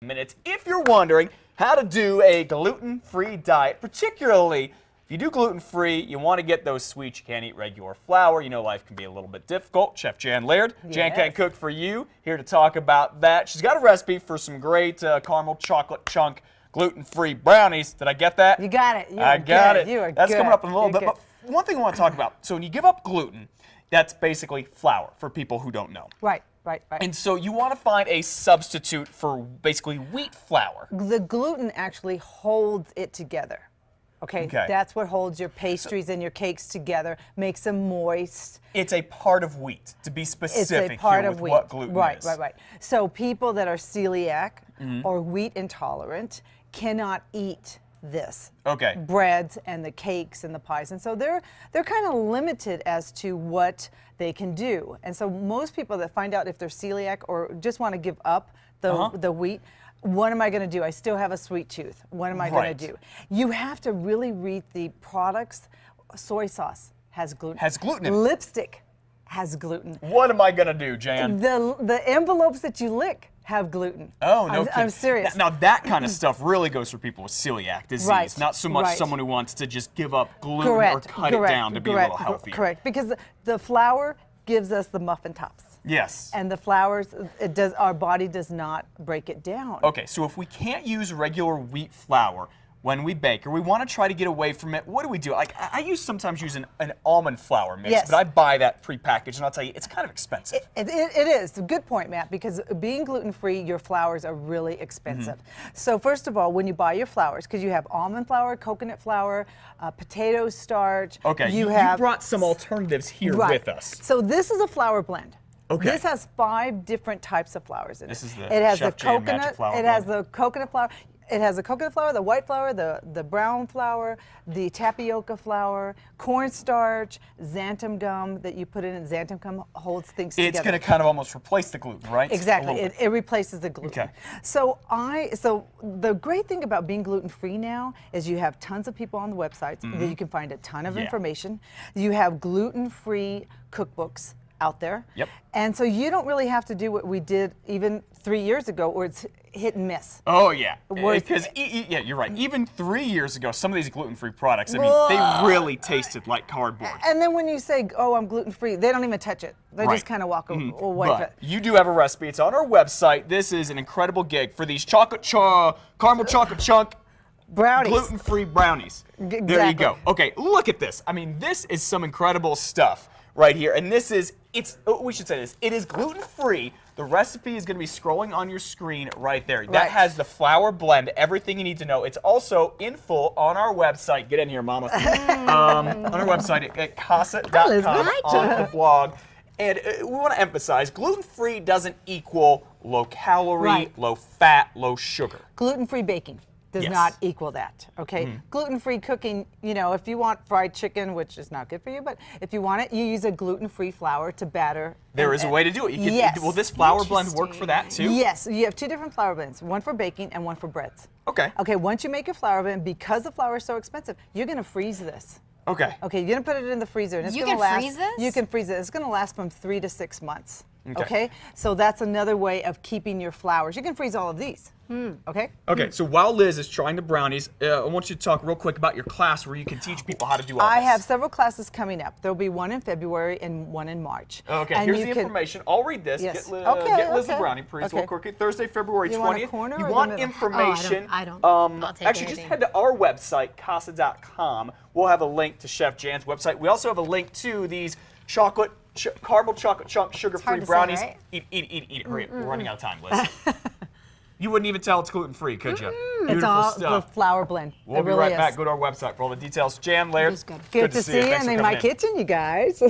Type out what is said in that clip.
minutes if you're wondering how to do a gluten-free diet, particularly if you do gluten-free, you want to get those sweets. You can't eat regular flour. You know life can be a little bit difficult. Chef Jan Laird, Jan Can't Cook for You, here to talk about that. She's got a recipe for some great caramel chocolate chunk gluten-free brownies. Did I get that? You got it. I got it. You are That's good. coming up in a little bit. Good. But one thing I want to talk about. So when you give up gluten, that's basically flour for people who don't know. Right. And so you want to find a substitute for basically wheat flour. The gluten actually holds it together. Okay, that's what holds your pastries and your cakes together, makes them moist. It's a part of wheat, to be specific It's a part here of with wheat. what gluten is. Right. So people that are celiac or wheat intolerant cannot eat this. Okay. Breads and the cakes and the pies. And so they're kind of limited as to what they can do. And so most people that find out if they're celiac or just want to give up the wheat, what am I going to do? I still have a sweet tooth. What am I going to do? You have to really read the products. Soy sauce has gluten. Has gluten in it. Lipstick has gluten. What am I going to do, Jan? The envelopes that you lick have gluten. Oh, no kidding. I'm serious. Now that kind of stuff really goes for people with celiac disease, not so much someone who wants to just give up gluten or cut it down to be a little healthier. Correct, because the flour gives us the muffin tops. Yes. And the flours, our body does not break it down. Okay, so if we can't use regular wheat flour when we bake, or we want to try to get away from it, what do? Like I sometimes use an almond flour mix, but I buy that prepackaged, and I'll tell you, it's kind of expensive. It is. Good point, Matt, because being gluten-free, your flours are really expensive. So first of all, when you buy your flours, because you have almond flour, coconut flour, potato starch. Okay, you brought some alternatives here with us. So this is a flour blend. Okay. This has 5 different types of flours in it. This is the It has Chef the Jan coconut. Magic Flour It has the coconut flour. It has the coconut flour, the white flour, the brown flour, the tapioca flour, cornstarch, xanthan gum that you put in. Xanthan gum holds things together. It's going to kind of almost replace the gluten, right? Exactly. It replaces the gluten. Okay. So the great thing about being gluten-free now is you have tons of people on the websites that you can find a ton of information. You have gluten-free cookbooks out there. Yep. And so you don't really have to do what we did even 3 years ago, where it's hit and miss. Oh yeah, because yeah, you're right. Even 3 years ago, some of these gluten-free products, I mean, they really tasted like cardboard. And then when you say, "Oh, I'm gluten-free," they don't even touch it. They just kind of walk away from it. You do have a recipe. It's on our website. This is an incredible gig for these caramel chocolate chunk brownies, gluten-free brownies. Exactly. There you go. Okay, look at this. I mean, this is some incredible stuff right here. And this is, we should say this, it is gluten-free. The recipe is going to be scrolling on your screen right there. That has the flour blend, everything you need to know. It's also in full on our website. Get in here, mama. On our website at casa.com on the blog. And we want to emphasize, gluten-free doesn't equal low calorie, low fat, low sugar. Gluten-free baking does not equal that, okay? Gluten-free cooking, you know, if you want fried chicken, which is not good for you, but if you want it, you use a gluten-free flour to batter. There is a way to do it. You can, will this flour blend work for that too? Yes, you have 2 different flour blends, one for baking and one for breads. Okay. Okay, once you make your flour blend, because the flour is so expensive, you're gonna freeze this. Okay. Okay, you're gonna put it in the freezer, and it's gonna gonna last. Freeze this? You can freeze it. It's gonna last from 3 to 6 months. Okay. So that's another way of keeping your flours. You can freeze all of these. Okay. Okay. So while Liz is trying the brownies, I want you to talk real quick about your class where you can teach people how to do all this. I have several classes coming up. There'll be one in February and one in March. Okay. And here's the information. I'll read this. Yes. Get Liz the brownie, please, real quickly. Thursday, February 20th. You want a corner you or want the middle? information? Oh, I don't. I'll take actually, just head to our website, casa.com. We'll have a link to Chef Jan's website. We also have a link to these caramel chocolate chunk sugar-free brownies. Say, right? Eat it. Hurry up. We're running out of time, Liz. You wouldn't even tell it's gluten-free, could you? It's all the flour blend. We'll be right back. Go to our website for all the details. Jan Laird, Good to see you, and in my kitchen, you guys.